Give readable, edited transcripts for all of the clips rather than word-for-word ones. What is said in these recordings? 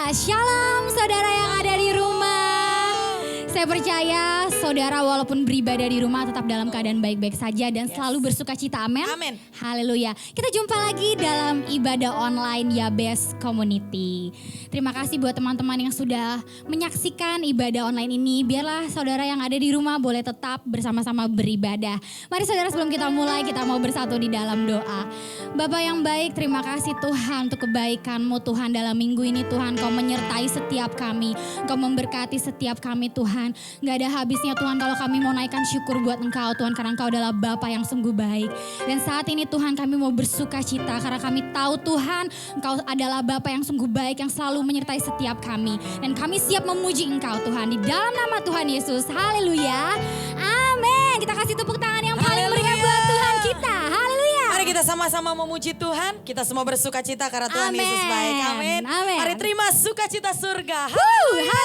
Shalom saudara yang ada di rumah. Saya percaya saudara walaupun beribadah di rumah tetap dalam keadaan baik-baik saja dan selalu bersuka cita. Amin. Amin. Haleluya. Kita jumpa lagi dalam ibadah online Yabes Community. Terima kasih buat teman-teman yang sudah menyaksikan ibadah online ini. Biarlah saudara yang ada di rumah boleh tetap bersama-sama beribadah. Mari saudara, sebelum kita mulai, kita mau bersatu di dalam doa. Bapa yang baik, terima kasih Tuhan untuk kebaikan-Mu Tuhan dalam minggu ini. Tuhan, Kau menyertai setiap kami. Kau memberkati setiap kami Tuhan. Gak ada habisnya Tuhan kalau kami mau naikkan syukur buat Engkau Tuhan, karena Engkau adalah Bapa yang sungguh baik. Dan saat ini Tuhan, kami mau bersuka cita karena kami tahu Tuhan, Engkau adalah Bapa yang sungguh baik yang selalu menyertai setiap kami. Dan kami siap memuji Engkau Tuhan di dalam nama Tuhan Yesus. Haleluya. Amin. Kita kasih tepuk tangan yang paling meriah buat Tuhan kita. Haleluya. Mari kita sama-sama memuji Tuhan. Kita semua bersuka cita karena Tuhan Amin. Yesus baik. Amin. Amin. Mari terima sukacita surga. Haleluya.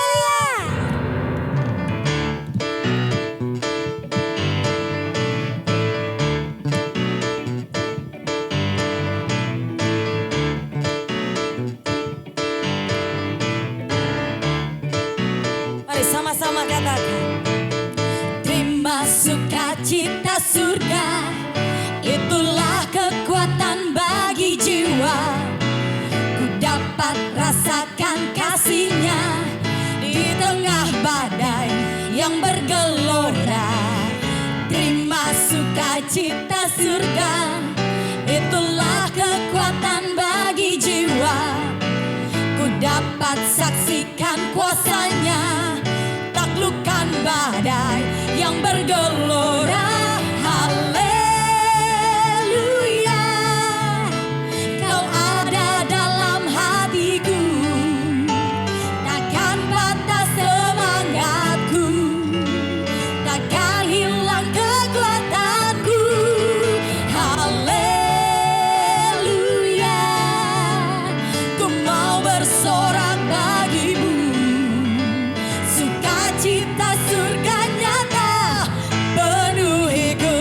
Mari sama-sama katakan. Terima sukacita surga, itulah kekuatan bagi jiwa. Ku dapat rasakan kasih-Nya di tengah badai yang bergelora. Terima sukacita surga, itulah kekuatan bagi jiwa. Ku dapat saksikan kuasa-Nya, taklukkan badai yang bergelora. Haleluya, Kau ada dalam hatiku, takkan patah semangatku, takkan hilang kekuatanku. Haleluya, ku mau bersorak bagimu, sukacita surga nyata penuhiku.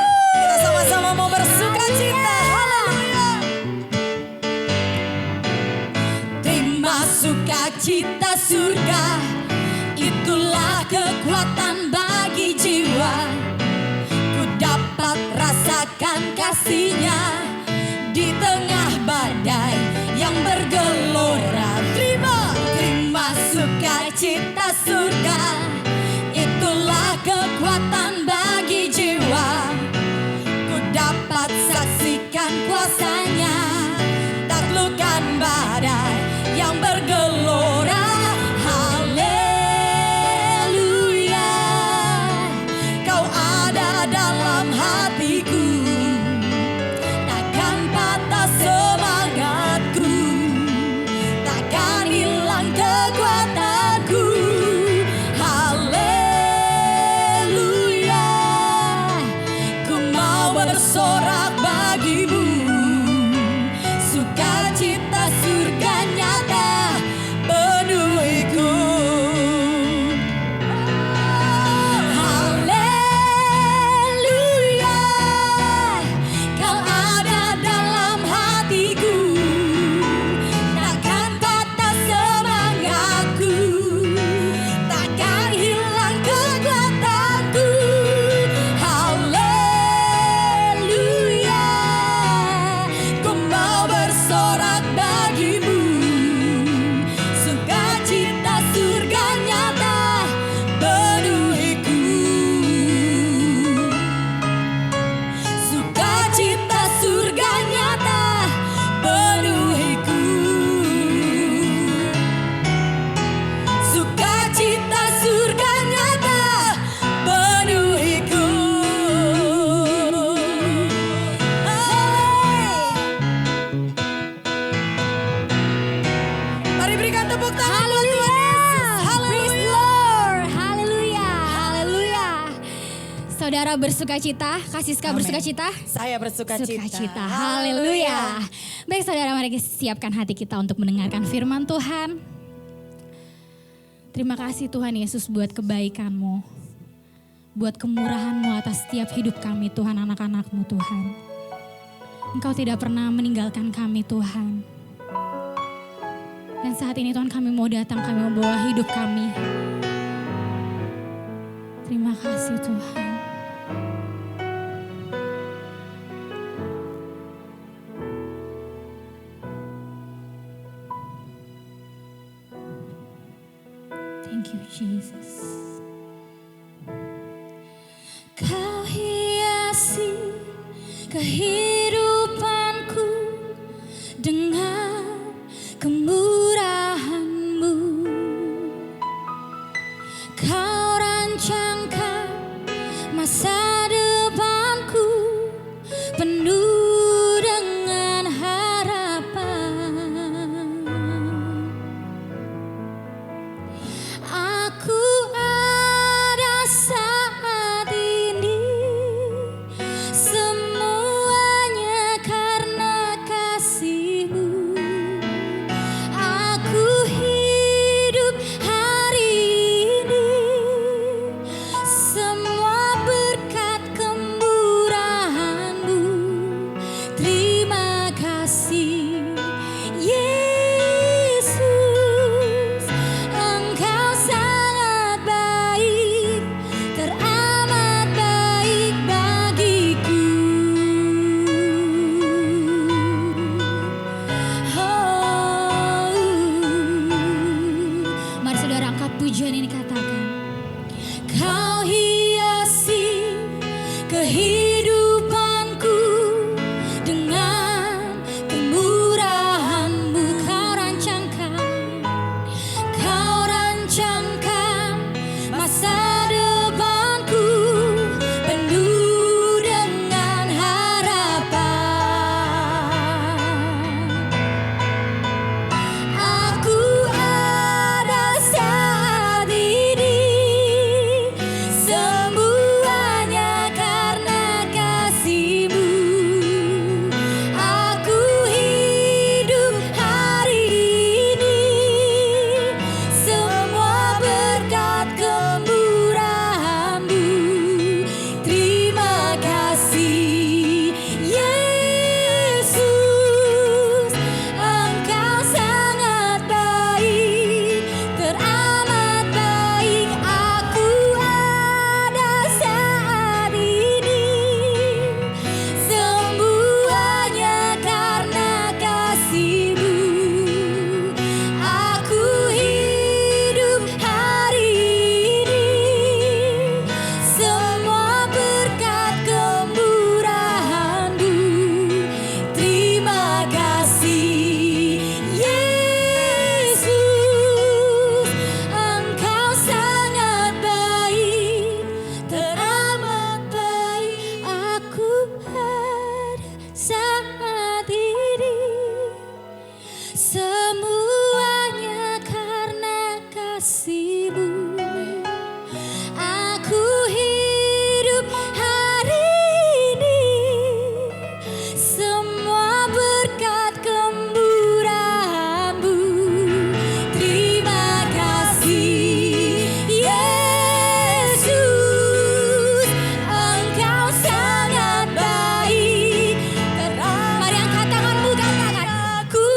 Kita sama-sama mau bersuka cita. Haleluya. Terima sukacita surga, itulah kekuatan bagi jiwa. Ku dapat rasakan kasih-Nya di tengah badai yang bergelora. Terima sukacita surga, itulah kekuatan bagi jiwa. Ku dapat saksikan kuasa-Nya, taklukkan badai yang bergelora. Haleluya, Kau ada dalam hatiku, takkan patah semangatku, takkan hilang kekuatanku. Haleluya, ku mau bersorak bagimu, sukacita surga nyata penuhiku. Haleluya, Kau ada dalam hatiku, takkan patah semangatku, takkan hilang kekuatanku. Haleluya, ku mau bersorak bagimu, sukacita surga nyata penuhiku. Sukacita surga nyata penuhiku. Sukacita surga nyata penuhiku. Mari berikan tepuk tangan. Haleluya. Haleluya. Haleluya. Saudara bersukacita, Kasiska Amin. bersukacita. Saya bersuka cita. Sukacita. Haleluya. Baik saudara, mari kita siapkan hati kita untuk mendengarkan firman Tuhan. Terima kasih Tuhan Yesus buat kebaikan-Mu, buat kemurahan-Mu atas setiap hidup kami Tuhan, anak-anak-Mu Tuhan. Engkau tidak pernah meninggalkan kami Tuhan. Dan saat ini Tuhan kami mau datang, kami mau bawa hidup kami. Terima kasih Tuhan. Thank you Jesus. Kau hiasi kehidupanku dengan kemurahan-Mu. Kau rancangkan masa depanku penuh dengan harapan. Aku ada saat ini, semuanya karena kasih-Mu. Aku hidup hari ini, semua berkat kemurahan-Mu. Terima kasih Yesus, Engkau sangat baik, teramat baik bagiku. Oh, mari saudara angkat pujian ini, katakan. Kau hiasi kehidupanku dengan kemurahan-Mu. Kau rancangkan masa depanku penuh dengan harapan. Aku ada saat ini, semuanya karena kasih-Mu. Aku hidup hari ini, semua berkat kemurahan-Mu. Terima kasih Yesus, Engkau sangat baik, teramat baik. Aku ada saat ini, semuanya karena kasih-Mu. Aku hidup hari ini, semua berkat kemurahan-Mu. Terima kasih Yesus, Engkau sangat baik, teramat baik. Aku ada saat ini, semuanya karena kasih-Mu. Aku hidup hari ini, semua berkat kemurahan-Mu. Terima kasih Yesus, Engkau sangat baik. Mari angkat tanganmu, katakan. Aku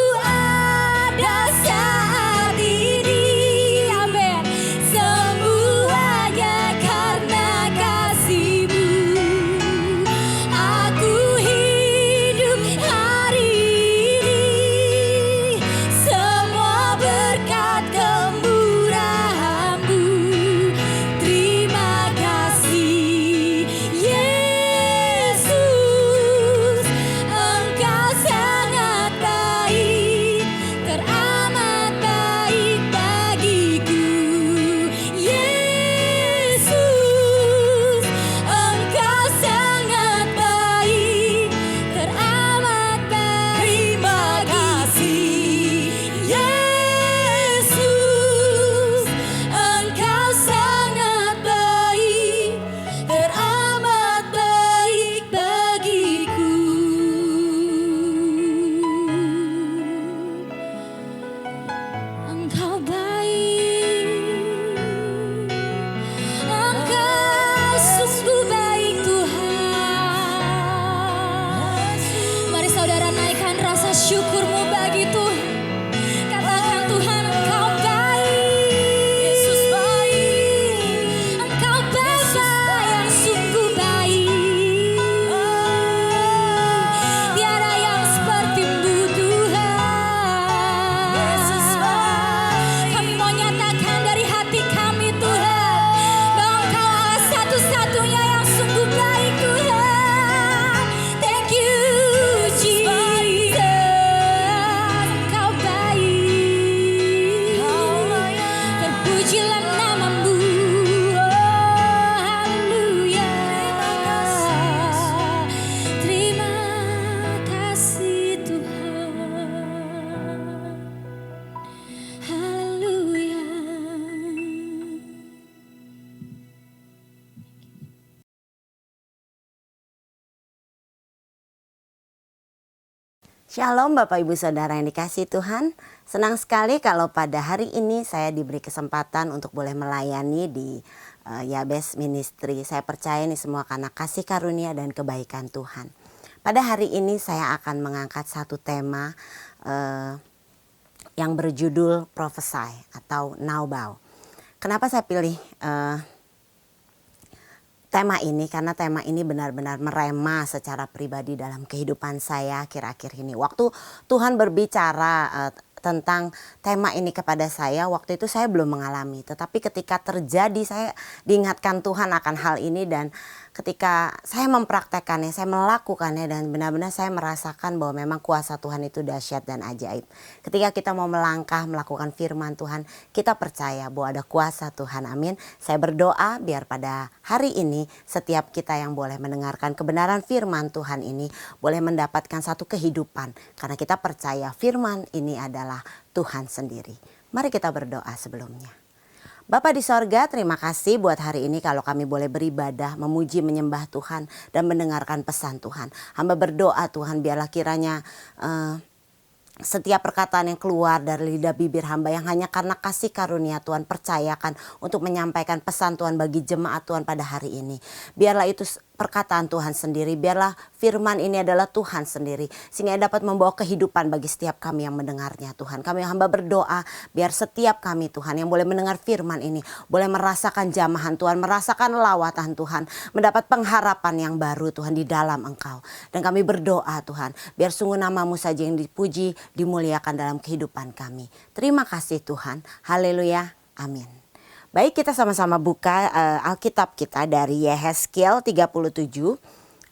Shalom Bapak Ibu Saudara yang dikasihi Tuhan. Senang sekali kalau pada hari ini saya diberi kesempatan untuk boleh melayani di Yabes Ministry. Saya percaya ini semua karena kasih karunia dan kebaikan Tuhan. Pada hari ini saya akan mengangkat satu tema yang berjudul Prophesy atau Now Bow. Kenapa saya pilih tema ini? Karena tema ini benar-benar merema secara pribadi dalam kehidupan saya akhir-akhir ini. Waktu Tuhan berbicara tentang tema ini kepada saya, waktu itu saya belum mengalami. Tetapi ketika terjadi, saya diingatkan Tuhan akan hal ini, dan ketika saya mempraktekannya, saya melakukannya, dan benar-benar saya merasakan bahwa memang kuasa Tuhan itu dahsyat dan ajaib. Ketika kita mau melangkah melakukan firman Tuhan, kita percaya bahwa ada kuasa Tuhan. Amin. Saya berdoa biar pada hari ini setiap kita yang boleh mendengarkan kebenaran firman Tuhan ini boleh mendapatkan satu kehidupan, karena kita percaya firman ini adalah Tuhan sendiri. Mari kita berdoa sebelumnya. Bapa di sorga, terima kasih buat hari ini kalau kami boleh beribadah, memuji, menyembah Tuhan, dan mendengarkan pesan Tuhan. Hamba berdoa Tuhan, biarlah kiranya setiap perkataan yang keluar dari lidah bibir hamba yang hanya karena kasih karunia Tuhan percayakan untuk menyampaikan pesan Tuhan bagi jemaat Tuhan pada hari ini. Biarlah itu perkataan Tuhan sendiri, biarlah firman ini adalah Tuhan sendiri, sehingga dapat membawa kehidupan bagi setiap kami yang mendengarnya Tuhan. Kami hamba berdoa biar setiap kami Tuhan yang boleh mendengar firman ini boleh merasakan jamahan Tuhan, merasakan lawatan Tuhan, mendapat pengharapan yang baru Tuhan di dalam Engkau. Dan kami berdoa Tuhan, biar sungguh nama-Mu saja yang dipuji, dimuliakan dalam kehidupan kami. Terima kasih Tuhan, haleluya, amin. Baik, kita sama-sama buka Alkitab kita dari Yehezkiel 37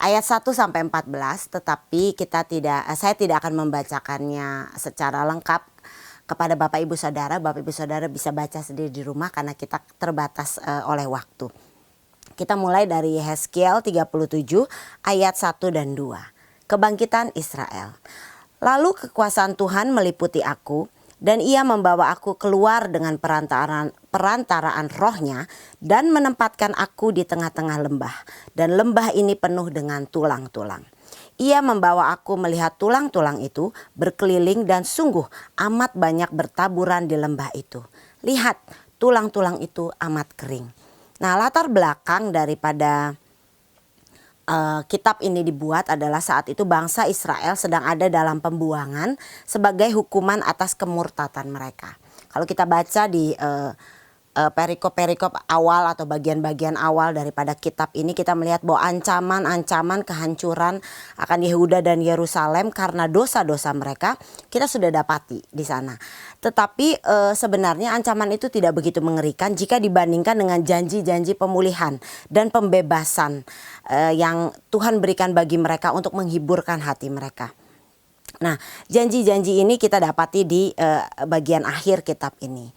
ayat 1 sampai 14, tetapi saya tidak akan membacakannya secara lengkap kepada Bapak Ibu Saudara. Bapak Ibu Saudara bisa baca sendiri di rumah karena kita terbatas oleh waktu. Kita mulai dari Yehezkiel 37 ayat 1 dan 2. Kebangkitan Israel. Lalu kekuasaan Tuhan meliputi aku, dan ia membawa aku keluar dengan perantaraan rohnya dan menempatkan aku di tengah-tengah lembah. Dan lembah ini penuh dengan tulang-tulang. Ia membawa aku melihat tulang-tulang itu berkeliling, dan sungguh amat banyak bertaburan di lembah itu. Lihat, tulang-tulang itu amat kering. Nah, latar belakang daripada kitab ini dibuat adalah saat itu bangsa Israel sedang ada dalam pembuangan sebagai hukuman atas kemurtatan mereka. Kalau kita baca di perikop-perikop awal atau bagian-bagian awal daripada kitab ini, kita melihat bahwa ancaman-ancaman kehancuran akan Yehuda dan Yerusalem karena dosa-dosa mereka kita sudah dapati di sana. Tetapi sebenarnya ancaman itu tidak begitu mengerikan jika dibandingkan dengan janji-janji pemulihan dan pembebasan yang Tuhan berikan bagi mereka untuk menghiburkan hati mereka. Nah, janji-janji ini kita dapati di bagian akhir kitab ini.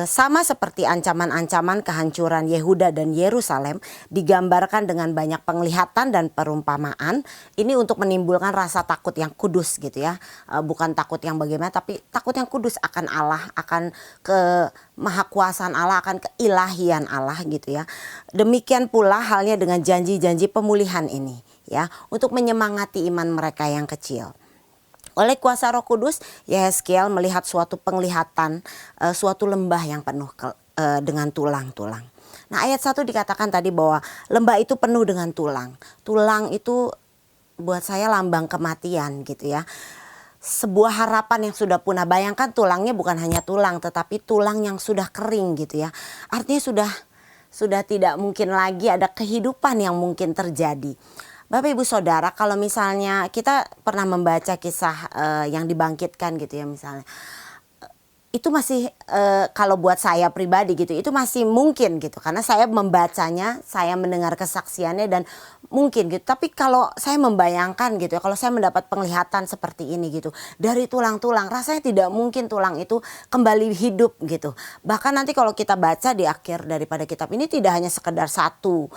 Sama seperti ancaman-ancaman kehancuran Yehuda dan Yerusalem digambarkan dengan banyak penglihatan dan perumpamaan. Ini untuk menimbulkan rasa takut yang kudus gitu ya. Bukan takut yang bagaimana, tapi takut yang kudus akan Allah, akan kemahakuasaan Allah, akan keilahian Allah gitu ya. Demikian pula halnya dengan janji-janji pemulihan ini ya, untuk menyemangati iman mereka yang kecil. Oleh kuasa Roh Kudus, Yehezkiel melihat suatu penglihatan, suatu lembah yang penuh dengan tulang-tulang. Nah, ayat 1 dikatakan tadi bahwa lembah itu penuh dengan tulang. Tulang itu buat saya lambang kematian gitu ya. Sebuah harapan yang sudah punah. Bayangkan tulangnya bukan hanya tulang, tetapi tulang yang sudah kering gitu ya. Artinya sudah tidak mungkin lagi ada kehidupan yang mungkin terjadi. Bapak Ibu Saudara, kalau misalnya kita pernah membaca kisah yang dibangkitkan gitu ya misalnya, itu masih kalau buat saya pribadi gitu, itu masih mungkin gitu, karena saya membacanya, saya mendengar kesaksiannya dan mungkin gitu. Tapi kalau saya membayangkan gitu ya, kalau saya mendapat penglihatan seperti ini gitu dari tulang-tulang, rasanya tidak mungkin tulang itu kembali hidup gitu. Bahkan nanti kalau kita baca di akhir daripada kitab ini, tidak hanya sekedar satu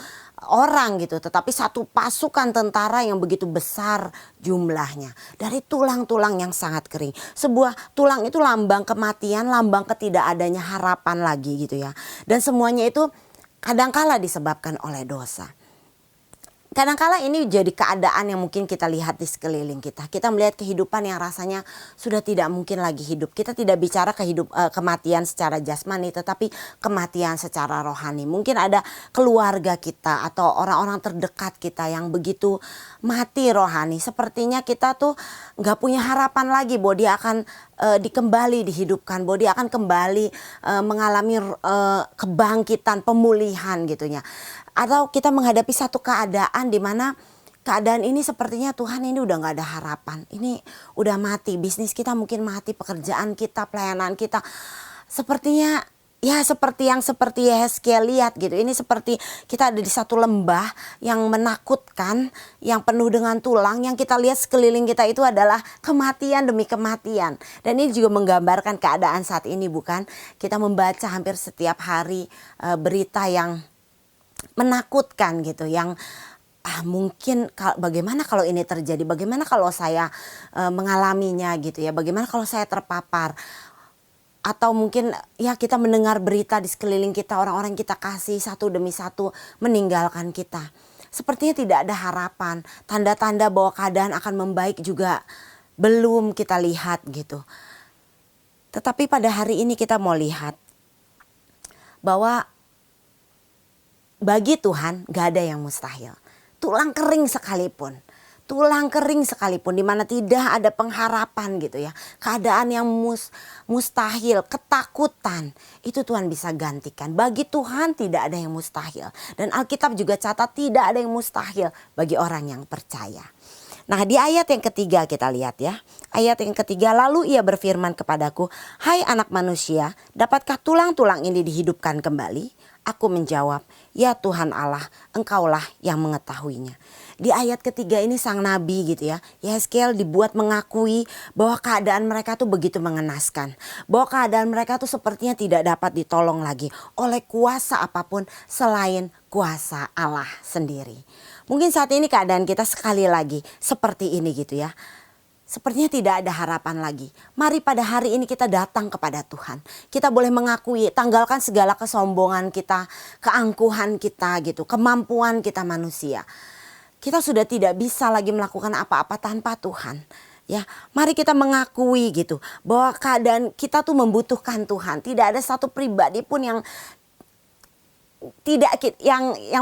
orang gitu, tetapi satu pasukan tentara yang begitu besar jumlahnya dari tulang-tulang yang sangat kering. Sebuah tulang itu lambang kematian, lambang ketidakadanya harapan lagi gitu ya. Dan semuanya itu kadangkala disebabkan oleh dosa. Kadangkala ini jadi keadaan yang mungkin kita lihat di sekeliling kita. Kita melihat kehidupan yang rasanya sudah tidak mungkin lagi hidup. Kita tidak bicara kematian secara jasmani, tetapi kematian secara rohani. Mungkin ada keluarga kita atau orang-orang terdekat kita yang begitu mati rohani. Sepertinya kita tuh nggak punya harapan lagi bahwa dia akan dikembali dihidupkan, bahwa dia akan kembali mengalami kebangkitan, pemulihan gitunya. Atau kita menghadapi satu keadaan di mana keadaan ini sepertinya Tuhan ini udah gak ada harapan. Ini udah mati, bisnis kita mungkin mati, pekerjaan kita, pelayanan kita. Sepertinya ya seperti Yehezkiel lihat gitu. Ini seperti kita ada di satu lembah yang menakutkan, yang penuh dengan tulang. Yang kita lihat sekeliling kita itu adalah kematian demi kematian. Dan ini juga menggambarkan keadaan saat ini, bukan? Kita membaca hampir setiap hari berita yang menakutkan gitu, yang mungkin bagaimana kalau ini terjadi, bagaimana kalau saya mengalaminya gitu ya, bagaimana kalau saya terpapar. Atau mungkin ya kita mendengar berita di sekeliling kita, orang-orang yang kita kasih satu demi satu meninggalkan kita. Sepertinya tidak ada harapan, tanda-tanda bahwa keadaan akan membaik juga belum kita lihat gitu. Tetapi pada hari ini kita mau lihat bahwa bagi Tuhan gak ada yang mustahil. Tulang kering sekalipun, di mana tidak ada pengharapan gitu ya. Keadaan yang mustahil, ketakutan, itu Tuhan bisa gantikan. Bagi Tuhan tidak ada yang mustahil. Dan Alkitab juga catat tidak ada yang mustahil bagi orang yang percaya. Nah, di ayat yang ketiga kita lihat ya. Ayat yang ketiga, lalu ia berfirman kepadaku, "Hai anak manusia, dapatkah tulang-tulang ini dihidupkan kembali?" Aku menjawab, "Ya Tuhan Allah, Engkaulah yang mengetahuinya." Di ayat ketiga ini sang nabi gitu ya, Yehezkiel dibuat mengakui bahwa keadaan mereka tuh begitu mengenaskan. Bahwa keadaan mereka tuh sepertinya tidak dapat ditolong lagi oleh kuasa apapun selain kuasa Allah sendiri. Mungkin saat ini keadaan kita sekali lagi seperti ini gitu ya. Sepertinya tidak ada harapan lagi. Mari pada hari ini kita datang kepada Tuhan. Kita boleh mengakui, tanggalkan segala kesombongan kita, keangkuhan kita gitu, kemampuan kita manusia. Kita sudah tidak bisa lagi melakukan apa-apa tanpa Tuhan. Ya, mari kita mengakui gitu bahwa keadaan kita tuh membutuhkan Tuhan. Tidak ada satu pribadi pun yang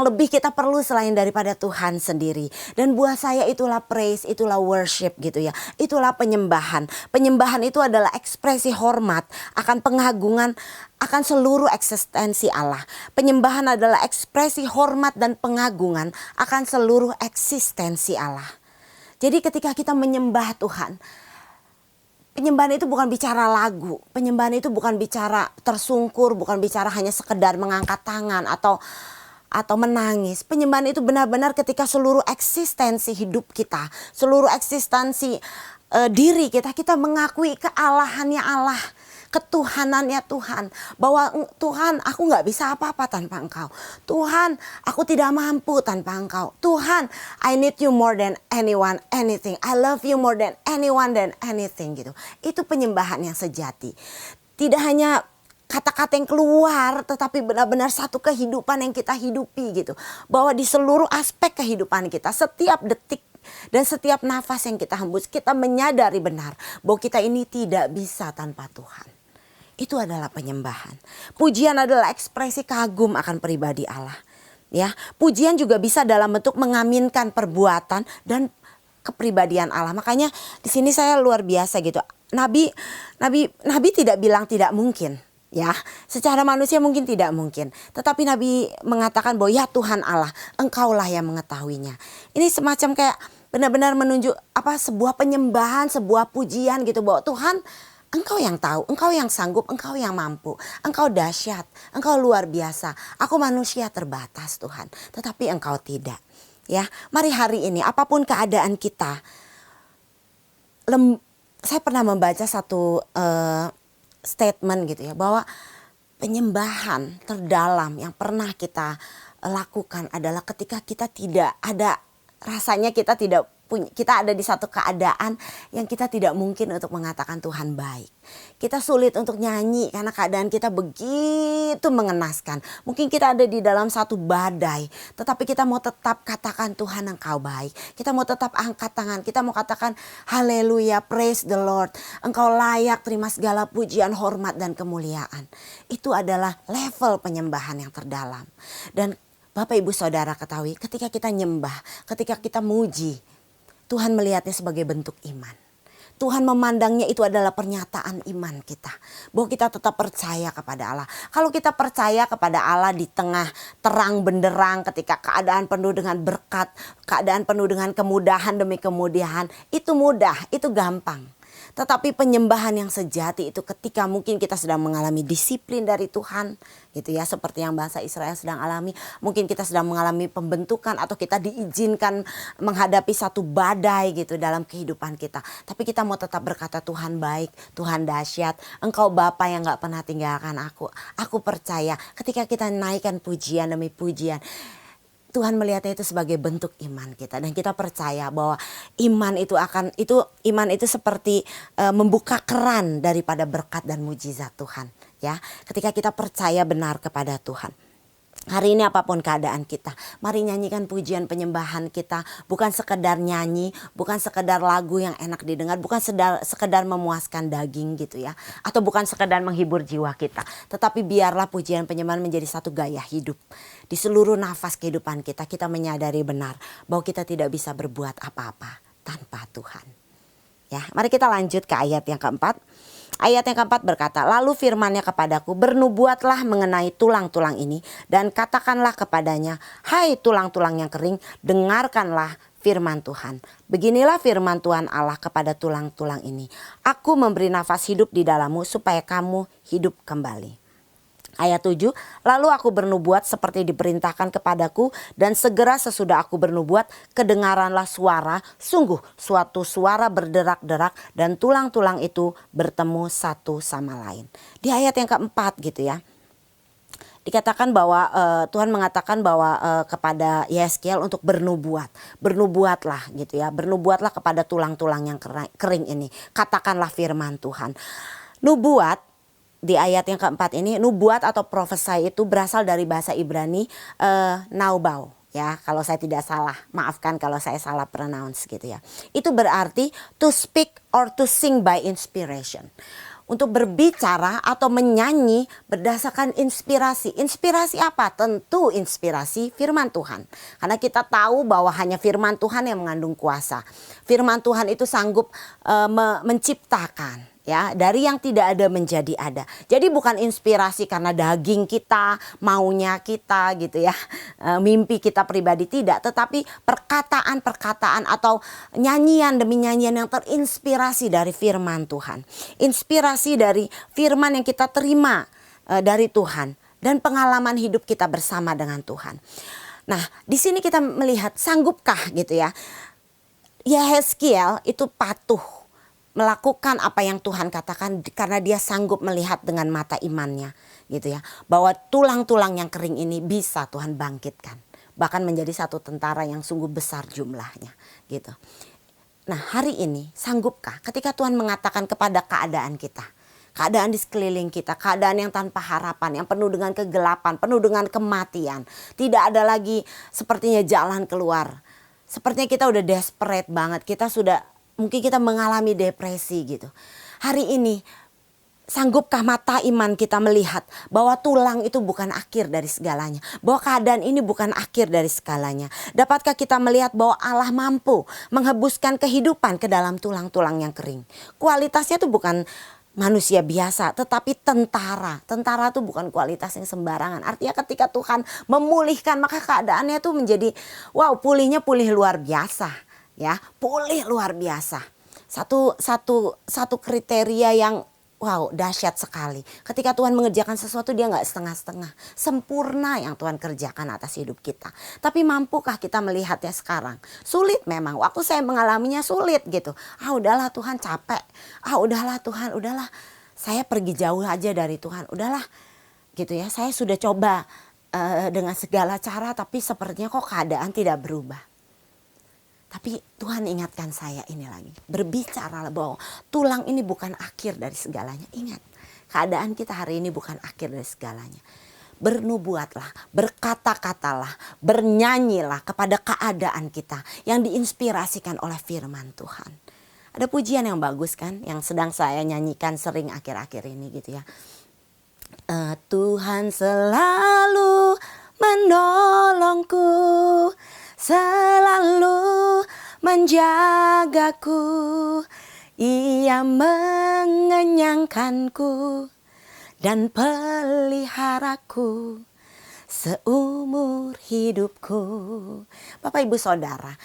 lebih kita perlu selain daripada Tuhan sendiri. Dan buat saya itulah praise, itulah worship gitu ya. Itulah penyembahan. Penyembahan itu adalah ekspresi hormat akan pengagungan akan seluruh eksistensi Allah. Penyembahan adalah ekspresi hormat dan pengagungan akan seluruh eksistensi Allah. Jadi ketika kita menyembah Tuhan, penyembahan itu bukan bicara lagu, penyembahan itu bukan bicara tersungkur, bukan bicara hanya sekedar mengangkat tangan atau menangis. Penyembahan itu benar-benar ketika seluruh eksistensi hidup kita, seluruh eksistensi diri kita mengakui kealahannya Allah, ketuhanannya Tuhan. Bahwa Tuhan, aku gak bisa apa-apa tanpa Engkau. Tuhan, aku tidak mampu tanpa Engkau. Tuhan, I need you more than anyone, anything. I love you more than anyone, than anything gitu. Itu penyembahan yang sejati. Tidak hanya kata-kata yang keluar, tetapi benar-benar satu kehidupan yang kita hidupi gitu. Bahwa di seluruh aspek kehidupan kita, setiap detik dan setiap nafas yang kita hembus, kita menyadari benar bahwa kita ini tidak bisa tanpa Tuhan. Itu adalah penyembahan. Pujian adalah ekspresi kagum akan pribadi Allah. Ya, pujian juga bisa dalam bentuk mengaminkan perbuatan dan kepribadian Allah. Makanya di sini saya luar biasa gitu. Nabi tidak bilang tidak mungkin. Ya, secara manusia mungkin tidak mungkin. Tetapi Nabi mengatakan bahwa ya Tuhan Allah, Engkaulah yang mengetahuinya. Ini semacam kayak benar-benar menunjuk sebuah penyembahan, sebuah pujian gitu bahwa Tuhan, Engkau yang tahu, Engkau yang sanggup, Engkau yang mampu. Engkau dahsyat, Engkau luar biasa. Aku manusia terbatas Tuhan, tetapi Engkau tidak. Ya, mari hari ini apapun keadaan kita. Saya pernah membaca satu statement gitu ya, bahwa penyembahan terdalam yang pernah kita lakukan adalah ketika kita tidak ada rasanya, kita tidak kita ada di satu keadaan yang kita tidak mungkin untuk mengatakan Tuhan baik. Kita sulit untuk nyanyi karena keadaan kita begitu mengenaskan. Mungkin kita ada di dalam satu badai, tetapi kita mau tetap katakan Tuhan Engkau baik. Kita mau tetap angkat tangan, kita mau katakan haleluya, praise the Lord. Engkau layak terima segala pujian, hormat dan kemuliaan. Itu adalah level penyembahan yang terdalam. Dan Bapak Ibu Saudara ketahui, ketika kita nyembah, ketika kita muji, Tuhan melihatnya sebagai bentuk iman. Tuhan memandangnya itu adalah pernyataan iman kita. Bahwa kita tetap percaya kepada Allah. Kalau kita percaya kepada Allah di tengah terang benderang, ketika keadaan penuh dengan berkat, keadaan penuh dengan kemudahan demi kemudahan, itu mudah, itu gampang. Tetapi penyembahan yang sejati itu ketika mungkin kita sedang mengalami disiplin dari Tuhan, gitu ya, seperti yang bangsa Israel sedang alami. Mungkin kita sedang mengalami pembentukan atau kita diizinkan menghadapi satu badai gitu dalam kehidupan kita. Tapi kita mau tetap berkata Tuhan baik, Tuhan dahsyat, Engkau Bapa yang gak pernah tinggalkan aku. Aku percaya ketika kita naikkan pujian demi pujian, Tuhan melihatnya itu sebagai bentuk iman kita, dan kita percaya bahwa iman itu seperti membuka keran daripada berkat dan mujizat Tuhan, ya. Ketika kita percaya benar kepada Tuhan. Hari ini apapun keadaan kita, mari nyanyikan pujian penyembahan kita. Bukan sekedar nyanyi, bukan sekedar lagu yang enak didengar, bukan sekedar memuaskan daging gitu ya, atau bukan sekedar menghibur jiwa kita. Tetapi biarlah pujian penyembahan menjadi satu gaya hidup. Di seluruh nafas kehidupan kita, kita menyadari benar bahwa kita tidak bisa berbuat apa-apa tanpa Tuhan. Ya, mari kita lanjut ke ayat yang keempat. Ayat yang keempat berkata, lalu firman-Nya kepadaku, bernubuatlah mengenai tulang-tulang ini dan katakanlah kepadanya, hai tulang-tulang yang kering, dengarkanlah firman Tuhan. Beginilah firman Tuhan Allah kepada tulang-tulang ini. Aku memberi nafas hidup di dalammu supaya kamu hidup kembali. Ayat 7, lalu aku bernubuat seperti diperintahkan kepadaku, dan segera sesudah aku bernubuat kedengaranlah suara, sungguh suatu suara berderak-derak, dan tulang-tulang itu bertemu satu sama lain. Di ayat yang keempat gitu ya, dikatakan bahwa Tuhan mengatakan bahwa kepada Yeskiel untuk bernubuatlah gitu ya, bernubuatlah kepada tulang-tulang yang kering ini, katakanlah firman Tuhan. Nubuat di ayat yang keempat ini, nubuat atau prophesy itu berasal dari bahasa Ibrani naubau ya, kalau saya tidak salah, maafkan kalau saya salah pronounce gitu ya. Itu berarti to speak or to sing by inspiration. Untuk berbicara atau menyanyi berdasarkan inspirasi. Inspirasi apa? Tentu inspirasi firman Tuhan. Karena kita tahu bahwa hanya firman Tuhan yang mengandung kuasa. Firman Tuhan itu sanggup menciptakan. Ya, dari yang tidak ada menjadi ada. Jadi bukan inspirasi karena daging kita, maunya kita gitu ya, mimpi kita pribadi, tidak. Tetapi perkataan-perkataan atau nyanyian demi nyanyian yang terinspirasi dari firman Tuhan. Inspirasi dari firman yang kita terima dari Tuhan. Dan pengalaman hidup kita bersama dengan Tuhan. Nah, di sini kita melihat sanggupkah gitu ya. Yeskiel itu patuh melakukan apa yang Tuhan katakan karena dia sanggup melihat dengan mata imannya gitu ya, bahwa tulang-tulang yang kering ini bisa Tuhan bangkitkan, bahkan menjadi satu tentara yang sungguh besar jumlahnya gitu. Nah, hari ini sanggupkah ketika Tuhan mengatakan kepada keadaan kita, keadaan di sekeliling kita, keadaan yang tanpa harapan, yang penuh dengan kegelapan, penuh dengan kematian, tidak ada lagi sepertinya jalan keluar, sepertinya kita udah desperate banget, mungkin kita mengalami depresi gitu. Hari ini sanggupkah mata iman kita melihat bahwa tulang itu bukan akhir dari segalanya, bahwa keadaan ini bukan akhir dari segalanya. Dapatkah kita melihat bahwa Allah mampu menghembuskan kehidupan ke dalam tulang-tulang yang kering. Kualitasnya itu bukan manusia biasa, tetapi tentara. Tentara itu bukan kualitas yang sembarangan. Artinya ketika Tuhan memulihkan, maka keadaannya itu menjadi pulih luar biasa. Ya, pulih luar biasa. Satu kriteria yang dahsyat sekali. Ketika Tuhan mengerjakan sesuatu, dia nggak setengah-setengah. Sempurna yang Tuhan kerjakan atas hidup kita. Tapi mampukah kita melihatnya sekarang? Sulit memang. Waktu saya mengalaminya sulit gitu. Udahlah Tuhan, capek. Udahlah Tuhan, udahlah. Saya pergi jauh aja dari Tuhan. Udahlah gitu ya. Saya sudah coba dengan segala cara, tapi sepertinya kok keadaan tidak berubah. Tapi Tuhan ingatkan saya ini lagi. Berbicara bahwa tulang ini bukan akhir dari segalanya. Ingat, keadaan kita hari ini bukan akhir dari segalanya. Bernubuatlah, berkata-katalah, bernyanyilah kepada keadaan kita yang diinspirasikan oleh firman Tuhan. Ada pujian yang bagus kan, yang sedang saya nyanyikan sering akhir-akhir ini gitu ya. Tuhan selalu menolongku, selalu menjagaku, Ia mengenyangkanku dan peliharaku seumur hidupku. Bapak Ibu Saudara,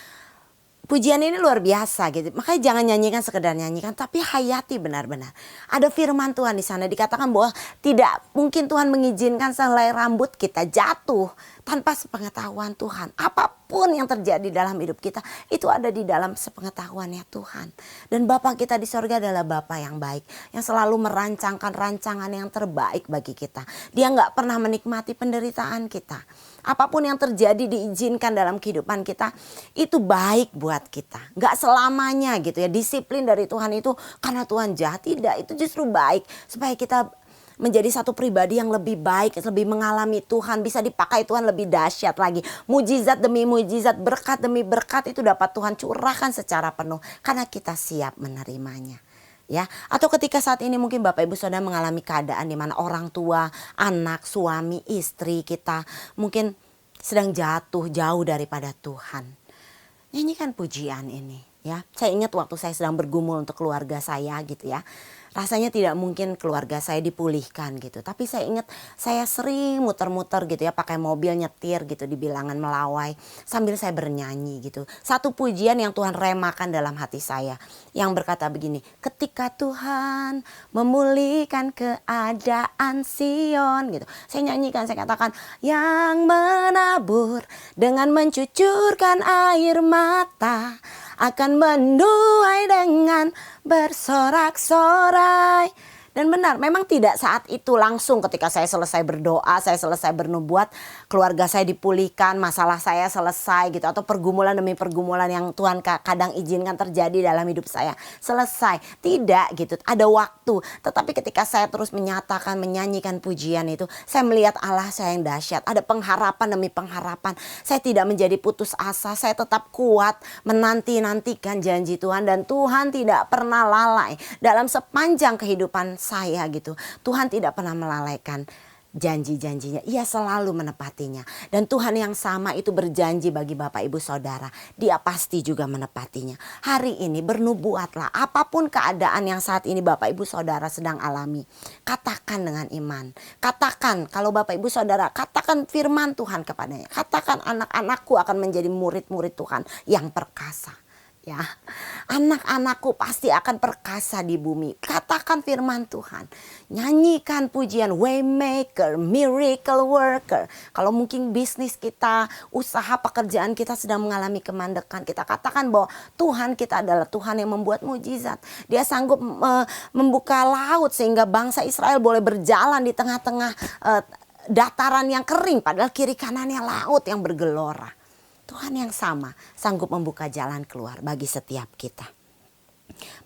pujian ini luar biasa gitu. Makanya jangan nyanyikan sekedar nyanyikan, tapi hayati benar-benar. Ada firman Tuhan di sana, dikatakan bahwa tidak mungkin Tuhan mengizinkan sehelai rambut kita jatuh tanpa sepengetahuan Tuhan. Apapun yang terjadi dalam hidup kita, itu ada di dalam sepengetahuannya Tuhan. Dan Bapa kita di sorga adalah Bapa yang baik, yang selalu merancangkan rancangan yang terbaik bagi kita. Dia nggak pernah menikmati penderitaan kita. Apapun yang terjadi diizinkan dalam kehidupan kita, itu baik buat kita. Nggak selamanya gitu ya. Disiplin dari Tuhan itu karena Tuhan jahat, tidak. Itu justru baik supaya kita menjadi satu pribadi yang lebih baik, lebih mengalami Tuhan, bisa dipakai Tuhan lebih dahsyat lagi. Mujizat demi mujizat, berkat demi berkat itu dapat Tuhan curahkan secara penuh karena kita siap menerimanya. Ya, atau ketika saat ini mungkin Bapak Ibu Saudara mengalami keadaan di mana orang tua, anak, suami, istri kita mungkin sedang jatuh jauh daripada Tuhan. Nyanyikan pujian ini ya. Saya ingat waktu saya sedang bergumul untuk keluarga saya gitu ya. Rasanya tidak mungkin keluarga saya dipulihkan gitu. Tapi saya ingat saya sering muter-muter gitu ya, pakai mobil nyetir gitu di bilangan Melawai sambil saya bernyanyi gitu. Satu pujian yang Tuhan remakan dalam hati saya yang berkata begini, ketika Tuhan memulihkan keadaan Sion gitu. Saya nyanyikan, saya katakan, yang menabur dengan mencucurkan air mata akan menuai dengan bersorak-sorai. Dan benar, memang tidak saat itu langsung ketika saya selesai berdoa, saya selesai bernubuat, keluarga saya dipulihkan, masalah saya selesai gitu. Atau pergumulan demi pergumulan yang Tuhan kadang izinkan terjadi dalam hidup saya selesai. Tidak gitu, ada waktu. Tetapi ketika saya terus menyatakan, menyanyikan pujian itu, saya melihat Allah saya yang dahsyat. Ada pengharapan demi pengharapan. Saya tidak menjadi putus asa, saya tetap kuat menanti-nantikan janji Tuhan. Dan Tuhan tidak pernah lalai dalam sepanjang kehidupan saya gitu. Tuhan tidak pernah melalaikan janji-janjinya. Ia selalu menepatinya. Dan Tuhan yang sama itu berjanji bagi Bapak Ibu Saudara. Dia pasti juga menepatinya. Hari ini bernubuatlah. Apapun keadaan yang saat ini Bapak Ibu Saudara sedang alami. Katakan dengan iman. Katakan kalau Bapak Ibu Saudara. Katakan firman Tuhan kepadanya. Katakan anak-anakku akan menjadi murid-murid Tuhan yang perkasa. Ya, anak-anakku pasti akan perkasa di bumi. Katakan firman Tuhan. Nyanyikan pujian Waymaker, Miracle Worker. Kalau mungkin bisnis kita, usaha pekerjaan kita sedang mengalami kemandekan, kita katakan bahwa Tuhan kita adalah Tuhan yang membuat mujizat. Dia sanggup membuka laut sehingga bangsa Israel boleh berjalan di tengah-tengah dataran yang kering, padahal kiri kanannya laut yang bergelora. Tuhan yang sama sanggup membuka jalan keluar bagi setiap kita.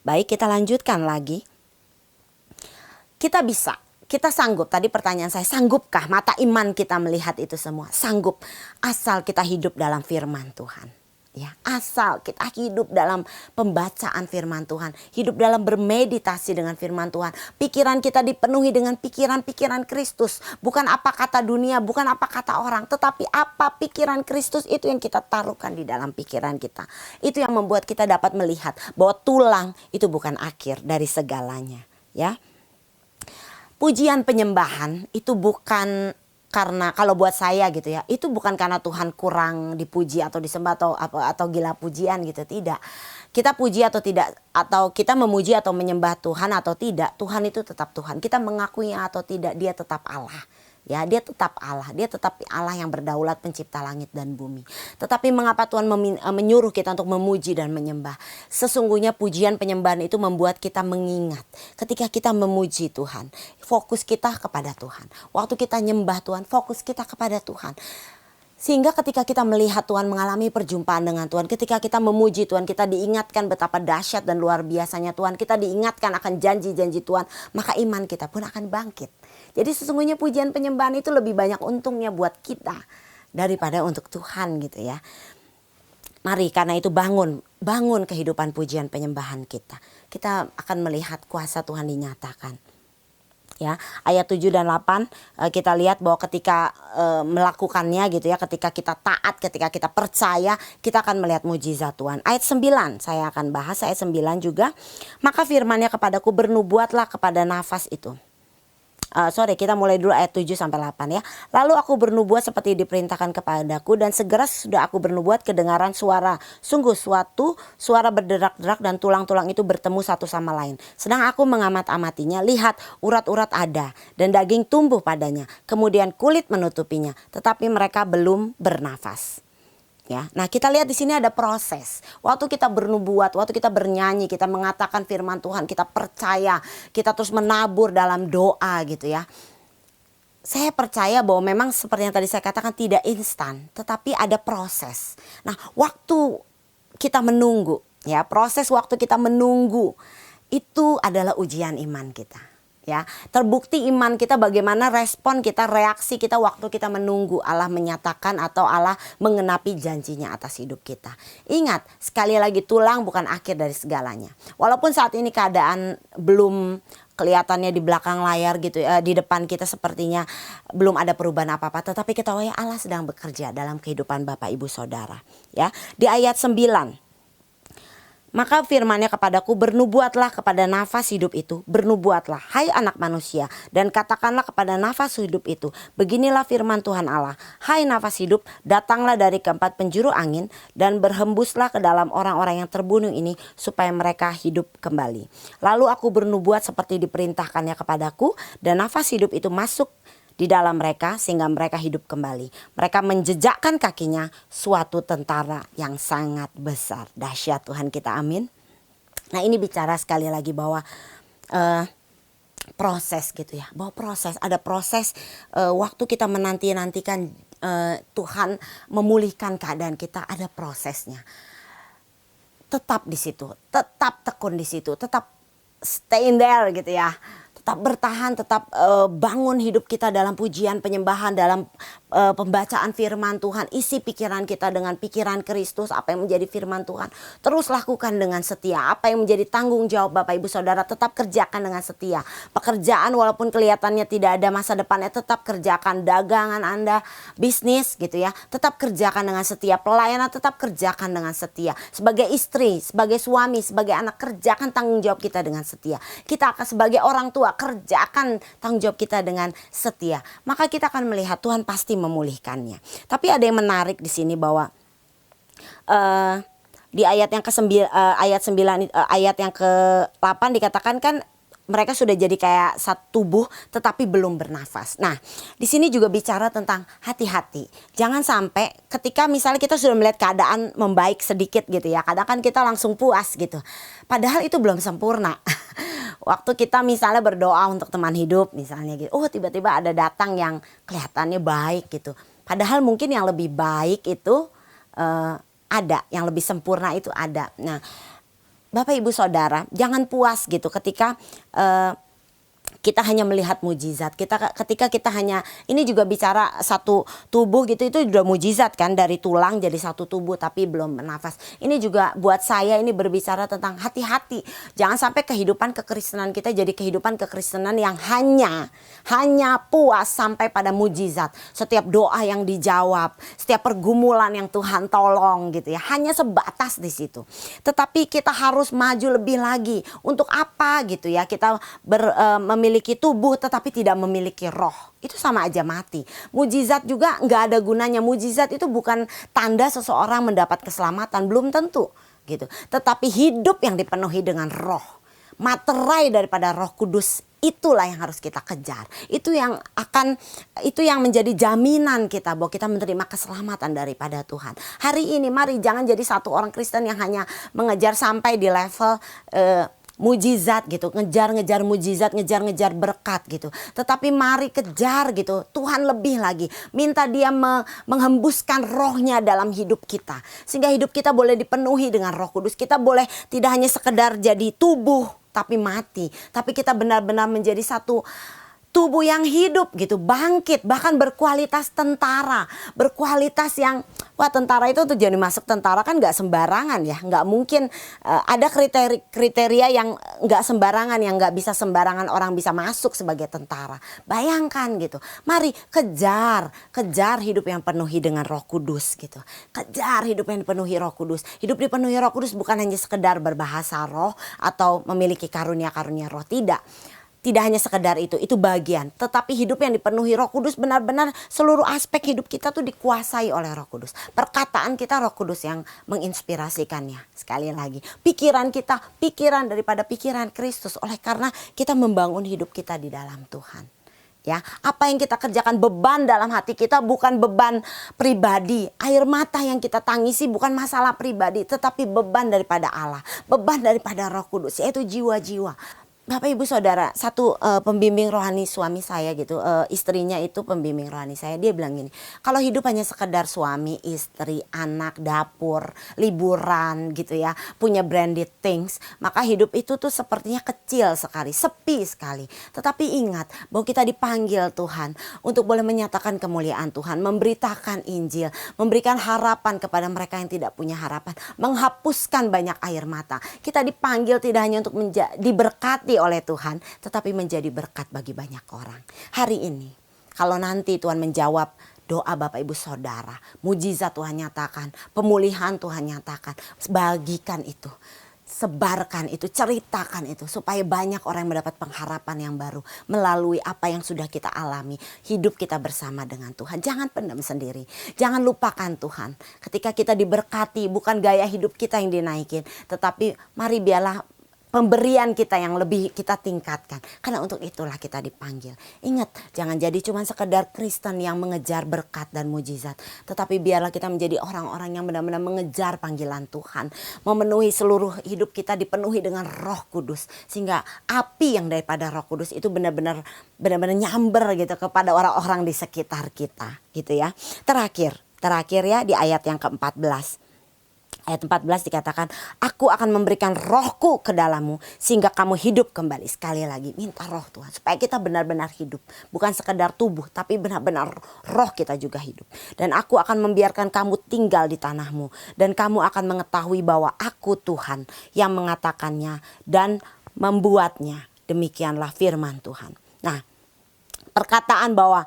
Baik, kita lanjutkan lagi. Kita bisa, kita sanggup. Tadi pertanyaan saya, sanggupkah mata iman kita melihat itu semua? Sanggup, asal kita hidup dalam firman Tuhan. Ya, asal kita hidup dalam pembacaan firman Tuhan, hidup dalam bermeditasi dengan firman Tuhan. Pikiran kita dipenuhi dengan pikiran-pikiran Kristus, bukan apa kata dunia, bukan apa kata orang, tetapi apa pikiran Kristus itu yang kita taruhkan di dalam pikiran kita. Itu yang membuat kita dapat melihat bahwa tulang itu bukan akhir dari segalanya, ya. Pujian penyembahan itu bukan karena kalau buat saya gitu ya, itu bukan karena Tuhan kurang dipuji atau disembah atau gila pujian gitu, tidak. Kita puji atau tidak, atau kita memuji atau menyembah Tuhan atau tidak, Tuhan itu tetap Tuhan. Kita mengakui atau tidak, Dia tetap Allah. Ya, Dia tetap Allah. Dia tetap Allah yang berdaulat pencipta langit dan bumi. Tetapi mengapa Tuhan menyuruh kita untuk memuji dan menyembah? Sesungguhnya pujian penyembahan itu membuat kita mengingat. Ketika kita memuji Tuhan, fokus kita kepada Tuhan. Waktu kita nyembah Tuhan, fokus kita kepada Tuhan. Sehingga ketika kita melihat Tuhan, mengalami perjumpaan dengan Tuhan, ketika kita memuji Tuhan, kita diingatkan betapa dahsyat dan luar biasanya Tuhan, kita diingatkan akan janji-janji Tuhan, maka iman kita pun akan bangkit. Jadi sesungguhnya pujian penyembahan itu lebih banyak untungnya buat kita daripada untuk Tuhan gitu ya. Mari karena itu bangun kehidupan pujian penyembahan kita. Kita akan melihat kuasa Tuhan dinyatakan. Ya, ayat 7 dan 8 kita lihat bahwa ketika melakukannya gitu ya, ketika kita taat, ketika kita percaya, kita akan melihat mujizat Tuhan. Ayat 9 saya akan bahas, ayat 9 juga. Maka firman-Nya kepadaku, bernubuatlah kepada nafas itu. Kita mulai dulu ayat 7 sampai 8 ya. Lalu aku bernubuat seperti diperintahkan kepadaku, dan segera sudah aku bernubuat kedengaran suara. Sungguh suatu suara berderak-derak dan tulang-tulang itu bertemu satu sama lain. Sedang aku mengamat-amatinya, lihat urat-urat ada dan daging tumbuh padanya. Kemudian kulit menutupinya, tetapi mereka belum bernafas. Ya, nah kita lihat di sini ada proses. Waktu kita bernubuat, waktu kita bernyanyi, kita mengatakan firman Tuhan, kita percaya, kita terus menabur dalam doa gitu ya. Saya percaya bahwa memang seperti yang tadi saya katakan tidak instan, tetapi ada proses. Nah, waktu kita menunggu, ya proses waktu kita menunggu itu adalah ujian iman kita. Ya, terbukti iman kita bagaimana respon kita, reaksi kita waktu kita menunggu Allah menyatakan atau Allah mengenapi janjinya atas hidup kita. Ingat, sekali lagi tulang bukan akhir dari segalanya. Walaupun saat ini keadaan belum kelihatannya di belakang layar gitu ya, di depan kita sepertinya belum ada perubahan apa-apa, tetapi ketahui Allah sedang bekerja dalam kehidupan Bapak Ibu Saudara. Ya, di ayat 9. Maka firman-Nya kepadaku, bernubuatlah kepada nafas hidup itu, bernubuatlah, hai anak manusia, dan katakanlah kepada nafas hidup itu, beginilah firman Tuhan Allah, hai nafas hidup, datanglah dari keempat penjuru angin, dan berhembuslah ke dalam orang-orang yang terbunuh ini, supaya mereka hidup kembali. Lalu aku bernubuat seperti diperintahkannya kepadaku, dan nafas hidup itu masuk di dalam mereka sehingga mereka hidup kembali. Mereka menjejakkan kakinya suatu tentara yang sangat besar. Dahsyat Tuhan kita, amin. Nah ini bicara sekali lagi bahwa proses gitu ya. Bahwa ada proses waktu kita menantikan Tuhan memulihkan keadaan kita, ada prosesnya. Tetap di situ, tetap tekun di situ, tetap stay in there gitu ya. Tetap bertahan, tetap bangun hidup kita dalam pujian penyembahan, dalam pembacaan firman Tuhan. Isi pikiran kita dengan pikiran Kristus, apa yang menjadi firman Tuhan. Terus lakukan dengan setia. Apa yang menjadi tanggung jawab Bapak Ibu Saudara, tetap kerjakan dengan setia. Pekerjaan walaupun kelihatannya tidak ada masa depannya, tetap kerjakan. Dagangan Anda, bisnis gitu ya, tetap kerjakan dengan setia. Pelayanan tetap kerjakan dengan setia. Sebagai istri, sebagai suami, sebagai anak, kerjakan tanggung jawab kita dengan setia. Kita akan sebagai orang tua, kerjakan tanggung jawab kita dengan setia. Maka kita akan melihat Tuhan pasti memulihkannya. Tapi ada yang menarik di sini bahwa di ayat yang ayat yang ke-8 dikatakan kan mereka sudah jadi kayak satu tubuh tetapi belum bernafas. Nah, di sini juga bicara tentang hati-hati. Jangan sampai ketika misalnya kita sudah melihat keadaan membaik sedikit gitu ya. Kadang kan kita langsung puas gitu. Padahal itu belum sempurna. Waktu kita misalnya berdoa untuk teman hidup misalnya gitu. Oh, tiba-tiba ada datang yang kelihatannya baik gitu. Padahal mungkin yang lebih baik itu ada, yang lebih sempurna itu ada. Nah, Bapak Ibu Saudara, jangan puas gitu ketika kita hanya melihat mujizat. Ketika kita hanya, ini juga bicara satu tubuh gitu, itu sudah mujizat kan, dari tulang jadi satu tubuh tapi belum bernafas. Ini juga buat saya ini berbicara tentang hati-hati. Jangan sampai kehidupan kekristenan kita jadi kehidupan kekristenan yang hanya puas sampai pada mujizat. Setiap doa yang dijawab, setiap pergumulan yang Tuhan tolong gitu ya, hanya sebatas di situ. Tetapi kita harus maju lebih lagi. Untuk apa gitu ya, kita memiliki tubuh tetapi tidak memiliki roh. Itu sama aja mati. Mujizat juga nggak ada gunanya. Mujizat itu bukan tanda seseorang mendapat keselamatan, belum tentu gitu. Tetapi hidup yang dipenuhi dengan roh, materai daripada Roh Kudus, itulah yang harus kita kejar. Itu yang menjadi jaminan kita bahwa kita menerima keselamatan daripada Tuhan. Hari ini mari jangan jadi satu orang Kristen yang hanya mengejar sampai di level mujizat gitu, ngejar-ngejar mujizat, ngejar-ngejar berkat gitu. Tetapi mari kejar gitu, Tuhan lebih lagi. Minta dia menghembuskan rohnya dalam hidup kita. Sehingga hidup kita boleh dipenuhi dengan Roh Kudus. Kita boleh tidak hanya sekedar jadi tubuh tapi mati. Tapi kita benar-benar menjadi satu tubuh yang hidup gitu, bangkit, bahkan berkualitas tentara, berkualitas yang, wah tentara itu tuh jadi masuk tentara kan gak sembarangan ya, gak mungkin ada kriteria yang gak sembarangan, yang gak bisa sembarangan orang bisa masuk sebagai tentara. Bayangkan gitu, mari kejar hidup yang penuhi dengan Roh Kudus gitu, kejar hidup yang dipenuhi Roh Kudus. Hidup dipenuhi Roh Kudus bukan hanya sekedar berbahasa roh atau memiliki karunia-karunia roh, tidak. Tidak hanya sekedar itu bagian. Tetapi hidup yang dipenuhi Roh Kudus benar-benar seluruh aspek hidup kita tuh dikuasai oleh Roh Kudus. Perkataan kita Roh Kudus yang menginspirasikannya. Sekali lagi, pikiran kita, pikiran daripada pikiran Kristus. Oleh karena kita membangun hidup kita di dalam Tuhan. Ya, apa yang kita kerjakan, beban dalam hati kita bukan beban pribadi. Air mata yang kita tangisi bukan masalah pribadi, tetapi beban daripada Allah, beban daripada Roh Kudus, yaitu jiwa-jiwa. Bapak Ibu Saudara, satu pembimbing rohani suami saya gitu, istrinya itu pembimbing rohani saya, dia bilang gini, kalau hidup hanya sekedar suami, istri, anak, dapur, liburan gitu ya, punya branded things, maka hidup itu tuh sepertinya kecil sekali, sepi sekali. Tetapi ingat bahwa kita dipanggil Tuhan untuk boleh menyatakan kemuliaan Tuhan, memberitakan Injil, memberikan harapan kepada mereka yang tidak punya harapan, menghapuskan banyak air mata. Kita dipanggil tidak hanya untuk diberkati oleh Tuhan, tetapi menjadi berkat bagi banyak orang. Hari ini, kalau nanti Tuhan menjawab doa Bapak Ibu Saudara, mujizat Tuhan nyatakan, pemulihan Tuhan nyatakan, bagikan itu, sebarkan itu, ceritakan itu, supaya banyak orang yang mendapat pengharapan yang baru melalui apa yang sudah kita alami. Hidup kita bersama dengan Tuhan, jangan pendam sendiri, jangan lupakan Tuhan. Ketika kita diberkati, bukan gaya hidup kita yang dinaikin, tetapi mari biarlah pemberian kita yang lebih kita tingkatkan. Karena untuk itulah kita dipanggil. Ingat, jangan jadi cuma sekedar Kristen yang mengejar berkat dan mujizat. Tetapi biarlah kita menjadi orang-orang yang benar-benar mengejar panggilan Tuhan. Memenuhi seluruh hidup kita dipenuhi dengan Roh Kudus. Sehingga api yang daripada Roh Kudus itu benar-benar nyamber gitu kepada orang-orang di sekitar kita. Gitu ya. Terakhir ya di ayat yang ke-14. Ayat 14 dikatakan, aku akan memberikan rohku ke dalammu sehingga kamu hidup kembali. Sekali lagi, minta roh Tuhan supaya kita benar-benar hidup. Bukan sekedar tubuh, tapi benar-benar roh kita juga hidup. Dan aku akan membiarkan kamu tinggal di tanahmu. Dan kamu akan mengetahui bahwa aku Tuhan yang mengatakannya dan membuatnya. Demikianlah firman Tuhan. Nah, perkataan bahwa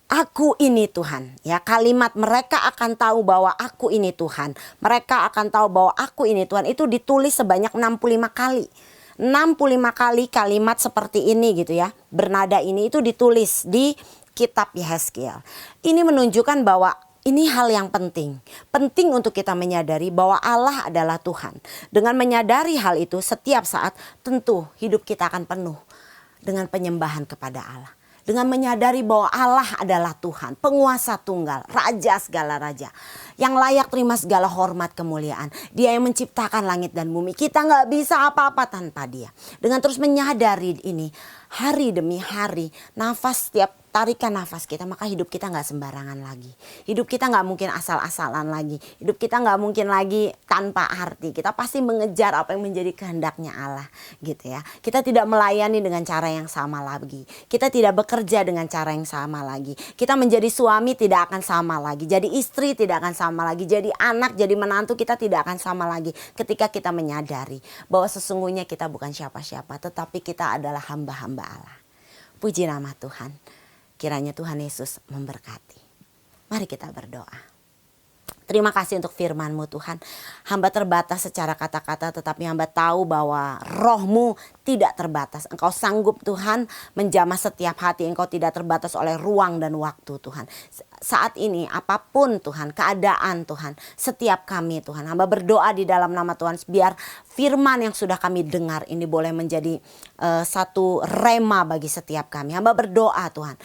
aku ini Tuhan, ya, kalimat mereka akan tahu bahwa aku ini Tuhan. Mereka akan tahu bahwa aku ini Tuhan itu ditulis sebanyak 65 kali. 65 kali kalimat seperti ini gitu ya. Bernada ini itu ditulis di kitab Yehezkiel. Ini menunjukkan bahwa ini hal yang penting. Penting untuk kita menyadari bahwa Allah adalah Tuhan. Dengan menyadari hal itu setiap saat tentu hidup kita akan penuh dengan penyembahan kepada Allah. Dengan menyadari bahwa Allah adalah Tuhan, penguasa tunggal, raja segala raja. Yang layak terima segala hormat kemuliaan. Dia yang menciptakan langit dan bumi. Kita gak bisa apa-apa tanpa dia. Dengan terus menyadari ini, hari demi hari, nafas setiap tarikan nafas kita, maka hidup kita gak sembarangan lagi. Hidup kita gak mungkin asal-asalan lagi. Hidup kita gak mungkin lagi tanpa arti. Kita pasti mengejar apa yang menjadi kehendaknya Allah gitu ya. Kita tidak melayani dengan cara yang sama lagi. Kita tidak bekerja dengan cara yang sama lagi. Kita menjadi suami tidak akan sama lagi. Jadi istri tidak akan sama lagi. Jadi anak, jadi menantu kita tidak akan sama lagi. Ketika kita menyadari bahwa sesungguhnya kita bukan siapa-siapa, tetapi kita adalah hamba-hamba Allah. Puji nama Tuhan. Kiranya Tuhan Yesus memberkati. Mari kita berdoa. Terima kasih untuk firman-Mu Tuhan. Hamba terbatas secara kata-kata, tetapi hamba tahu bahwa roh-Mu tidak terbatas. Engkau sanggup Tuhan menjamah setiap hati. Engkau tidak terbatas oleh ruang dan waktu Tuhan. Saat ini apapun Tuhan, keadaan Tuhan, setiap kami Tuhan, hamba berdoa di dalam nama Tuhan. Biar firman yang sudah kami dengar ini boleh menjadi satu rema bagi setiap kami. Hamba berdoa Tuhan.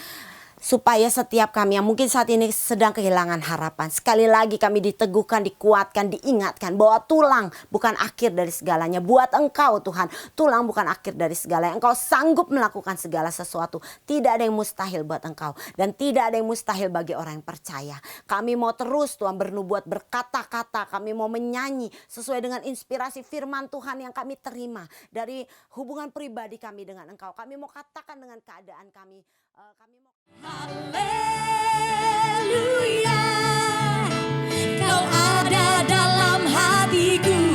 supaya setiap kami yang mungkin saat ini sedang kehilangan harapan, sekali lagi kami diteguhkan, dikuatkan, diingatkan bahwa tulang bukan akhir dari segalanya. Buat Engkau Tuhan, tulang bukan akhir dari segalanya. Engkau sanggup melakukan segala sesuatu. Tidak ada yang mustahil buat Engkau, dan tidak ada yang mustahil bagi orang yang percaya. Kami mau terus Tuhan bernubuat, berkata-kata, kami mau menyanyi sesuai dengan inspirasi firman Tuhan yang kami terima dari hubungan pribadi kami dengan Engkau. Kami mau katakan dengan keadaan kami, kami mau Haleluya, Kau ada dalam hatiku.